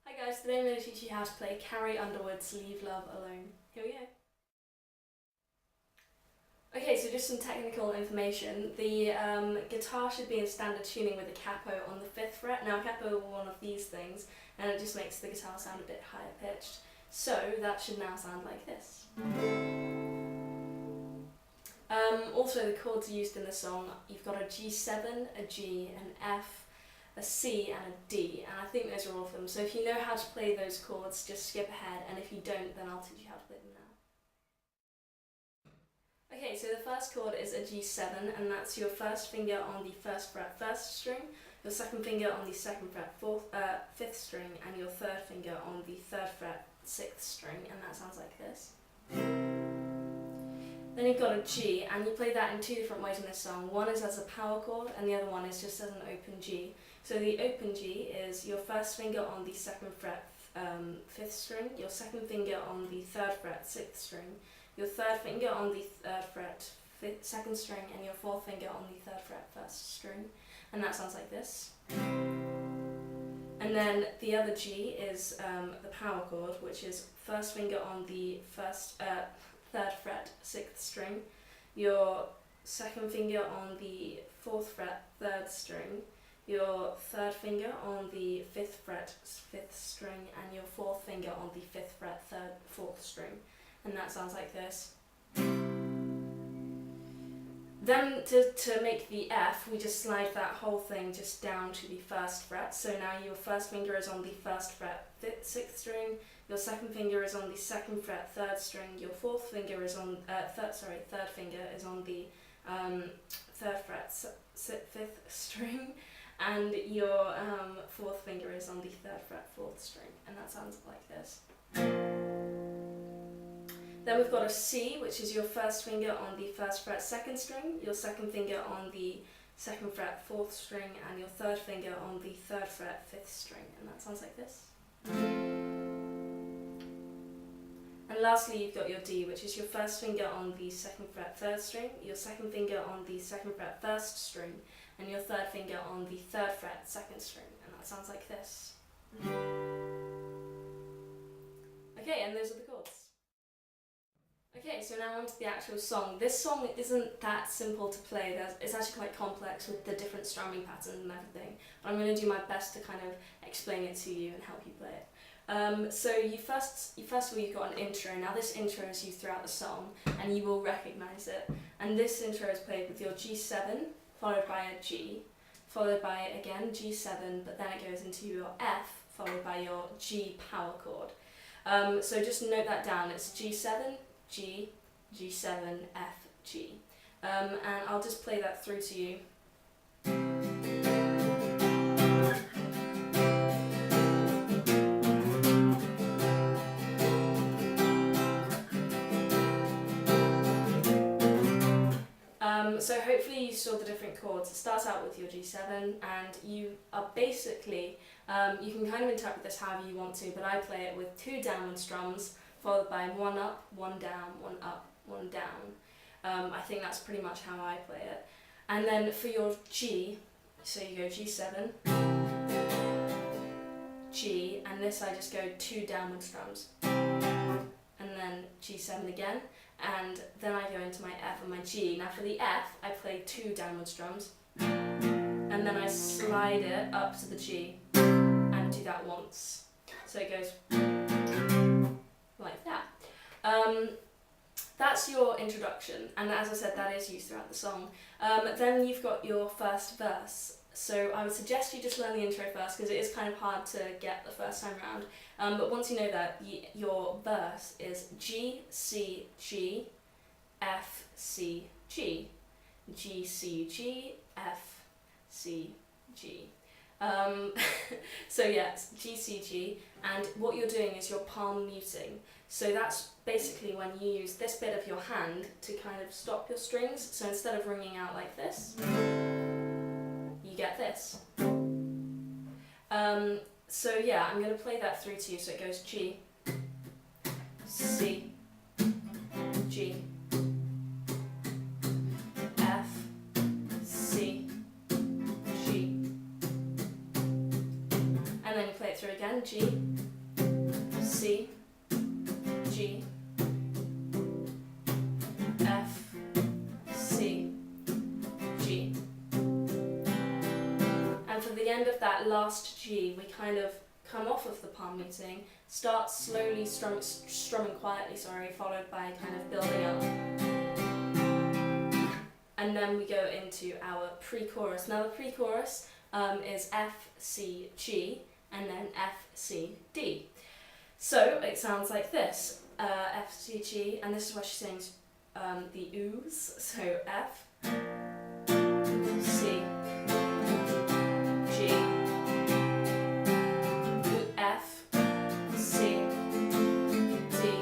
Hi guys, today I'm going to teach you how to play Carrie Underwood's Leave Love Alone. Here we go. Okay, so just some technical information. The guitar should be in standard tuning with a capo on the 5th fret. Now a capo is one of these things, and it just makes the guitar sound a bit higher pitched. So that should now sound like this. Also the chords used in the song, you've got a G7, a G, an F, a C and a D, and I think those are all of them. So if you know how to play those chords, just skip ahead, and if you don't, then I'll teach you how to play them now. Okay, so the first chord is a G7, and that's your first finger on the 1st fret 1st string, your second finger on the 2nd fret 5th string, and your third finger on the 3rd fret 6th string, and that sounds like this. Then you've got a G, and you play that in two different ways in this song. One is as a power chord, and the other one is just as an open G. So the open G is your first finger on the 2nd fret 5th string, your second finger on the 3rd fret 6th string, your third finger on the 3rd fret 2nd string, and your fourth finger on the 3rd fret 1st string. And that sounds like this. And then the other G is the power chord, which is first finger on the 3rd fret 6th string, your second finger on the 4th fret 3rd string, your third finger on the 5th fret 5th string, and your fourth finger on the 5th fret 4th string. And that sounds like this. Then to make the F, we just slide that whole thing just down to the 1st fret. So now your first finger is on the 1st fret 6th string, your second finger is on the 2nd fret 3rd string, your fourth finger is on third finger is on the 3rd fret 5th string, and your fourth finger is on the 3rd fret 4th string, and that sounds like this. Then we've got a C, which is your first finger on the 1st fret 2nd string, your second finger on the 2nd fret 4th string, and your third finger on the 3rd fret 5th string, and that sounds like this. And lastly, you've got your D, which is your first finger on the 2nd fret 3rd string, your second finger on the 2nd fret 1st string, and your third finger on the 3rd fret 2nd string, and that sounds like this. Okay, and those are the chords. Okay, so now on to the actual song. This song isn't that simple to play. It's actually quite complex with the different strumming patterns and everything, but I'm going to do my best to kind of explain it to you and help you play it. So first of all, you've got an intro. Now this intro is used throughout the song, and you will recognise it. And this intro is played with your G7, followed by a G, followed by, again, G7, but then it goes into your F, followed by your G power chord. So just note that down. It's G7, G, G7, F, G. And I'll just play that through to you. So hopefully you saw the different chords. It starts out with your G7, and you are basically, you can kind of interpret this however you want to, but I play it with 2 downward strums, followed by 1 up, 1 down, 1 up, 1 down. I think that's pretty much how I play it. And then for your G, so you go G7, G, and this I just go 2 downward strums, and then G7 again, and then I go into my F and my G. Now for the F, I play 2 downward strums, and then I slide it up to the G, and do that once. So it goes like that. That's your introduction, and as I said, that is used throughout the song. Then you've got your first verse. So I would suggest you just learn the intro first, because it is kind of hard to get the first time round. But once you know that, your verse is G, C, G, F, C, G, G, C, G, F, C, G. So yeah, it's G, C, G, and what you're doing is you're palm muting. So that's basically when you use this bit of your hand to kind of stop your strings. So instead of ringing out like this, you get this. So yeah, I'm going to play that through to you. So it goes G, C, G, F, C, G, and then you play it it through again. G, C, G, F, C, G. And for the end of that last G, we kind of come off of the palm muting, start slowly strumming quietly, followed by kind of building up. And then we go into our pre-chorus. Now the pre-chorus is F, C, G, and then F, C, D. So it sounds like this, F, C, G, and this is where she sings the oohs, so F, C, G, F, C, D.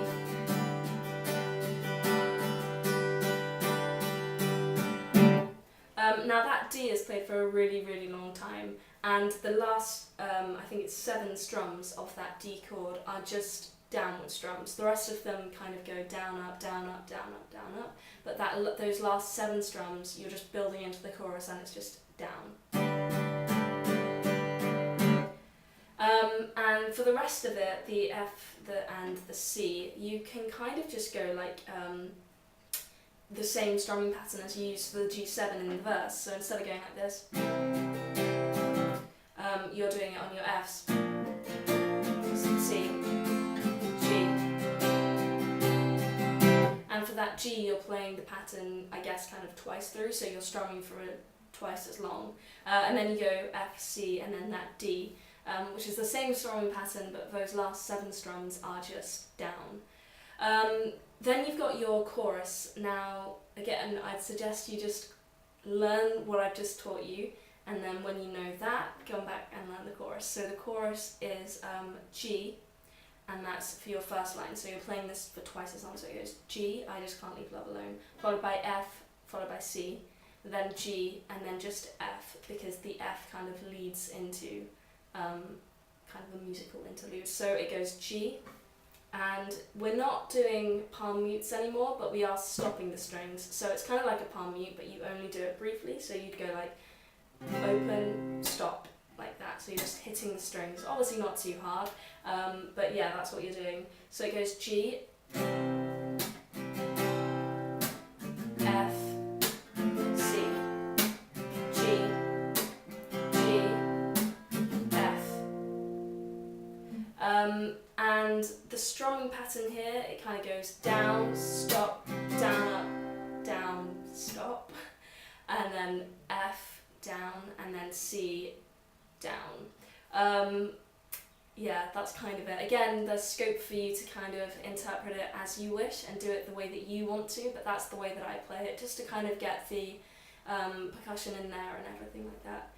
Now that D is played for a really, really long time, and the last, I think it's 7 strums of that D chord are just downward strums. The rest of them kind of go down, up, down, up, down, up, down, up. But those last 7 strums, you're just building into the chorus and it's just down. And for the rest of it, the F and the C, you can kind of just go like the same strumming pattern as you use for the G7 in the verse. So instead of going like this, you're doing it on your Fs. C, G. And for that G, you're playing the pattern, I guess, kind of twice through, so you're strumming for it twice as long. And then you go F, C, and then that D, which is the same strumming pattern, but those last 7 strums are just down. Then you've got your chorus. Now, again, I'd suggest you just learn what I've just taught you, and then when you know that, come back and learn the chorus. So the chorus is G, and that's for your first line. So you're playing this for twice as long. So it goes G, I just can't leave love alone, followed by F, followed by C, then G, and then just F, because the F kind of leads into kind of a musical interlude. So it goes G, and we're not doing palm mutes anymore, but we are stopping the strings. So it's kind of like a palm mute, but you only do it briefly. So you'd go like open, stop, like that. So you're just hitting the strings. Obviously not too hard, but yeah, that's what you're doing. So it goes G, F, C, G, G, F. And the strumming pattern here, it kind of goes down, stop, down, up, down, stop, and then F, down, and then C, down. Yeah, that's kind of it. Again, there's scope for you to kind of interpret it as you wish and do it the way that you want to, but that's the way that I play it, just to kind of get the percussion in there and everything like that.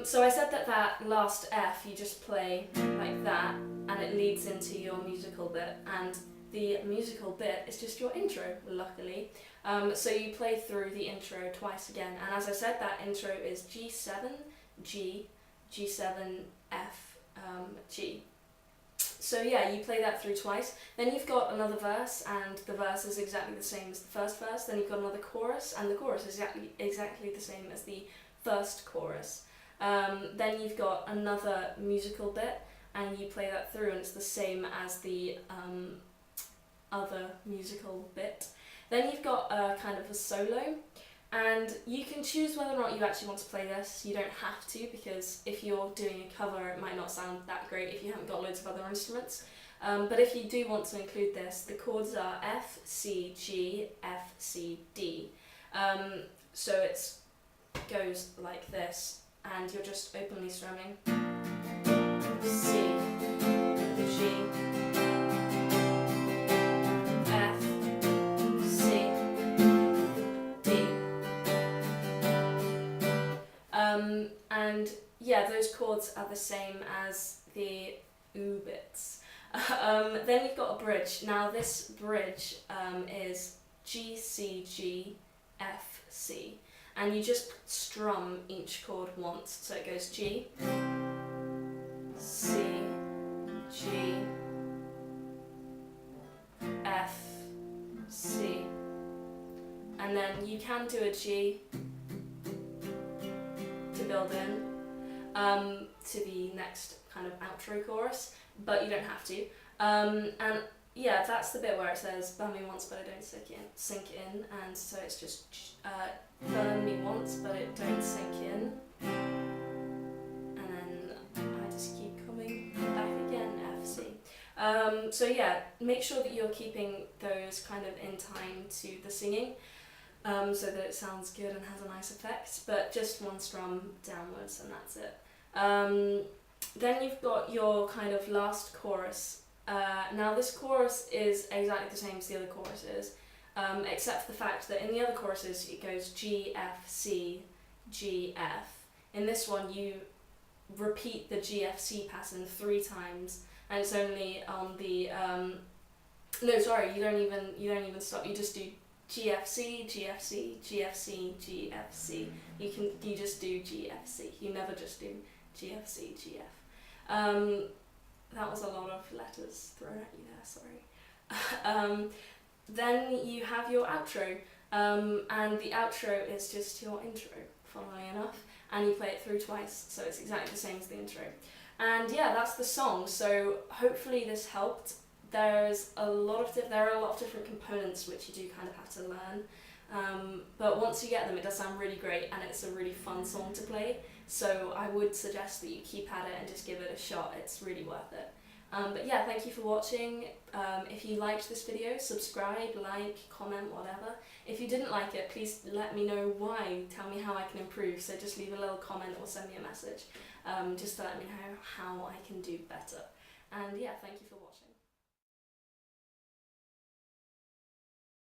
So I said that last F you just play like that, and it leads into your musical bit, and the musical bit is just your intro, luckily. So you play through the intro twice again, and as I said, that intro is G7, G, G7, F, G. So yeah, you play that through twice. Then you've got another verse, and the verse is exactly the same as the first verse. Then you've got another chorus, and the chorus is exactly the same as the first chorus. Then you've got another musical bit, and you play that through, and it's the same as the other musical bit. Then you've got a kind of a solo, and you can choose whether or not you actually want to play this. You don't have to, because if you're doing a cover, it might not sound that great if you haven't got loads of other instruments. But if you do want to include this, the chords are F, C, G, F, C, D. So it goes like this, and you're just openly strumming C, G, F, C, D. And yeah, those chords are the same as the ooh bits. Then you've got a bridge. Now this bridge is G, C, G, F, C. And you just strum each chord once. So it goes G, C, G, F, C. And then you can do a G to build in. to the next kind of outro chorus, but you don't have to. And yeah, that's the bit where it says burn me once but I don't sink in, and so it's just burn me once but it don't sink in, and then I just keep coming back again, F, C. So yeah, make sure that you're keeping those kind of in time to the singing, so that it sounds good and has a nice effect, but just one strum downwards and that's it. Then you've got your kind of last chorus. Now this chorus is exactly the same as the other choruses, except for the fact that in the other choruses it goes G, F, C, G, F. In this one you repeat the G, F, C pattern 3 times, and it's only on the no, sorry, you don't even stop. You just do G, F, C, G, F, C, G, F, C, G, F, C. You just do G, F, C. You never just do G, F, C, G, F. That was a lot of letters thrown at you there, sorry. Then you have your outro, and the outro is just your intro, funnily enough, and you play it through twice, so it's exactly the same as the intro. And yeah, that's the song, so hopefully this helped. There are a lot of different components which you do kind of have to learn, but once you get them it does sound really great and it's a really fun song to play, so I would suggest that you keep at it and just give it a shot. It's really worth it. But yeah, thank you for watching. If you liked this video, subscribe, like, comment, whatever. If you didn't like it, please let me know why. Tell me how I can improve, so just leave a little comment or send me a message, just to let me know how I can do better. And yeah, thank you for watching.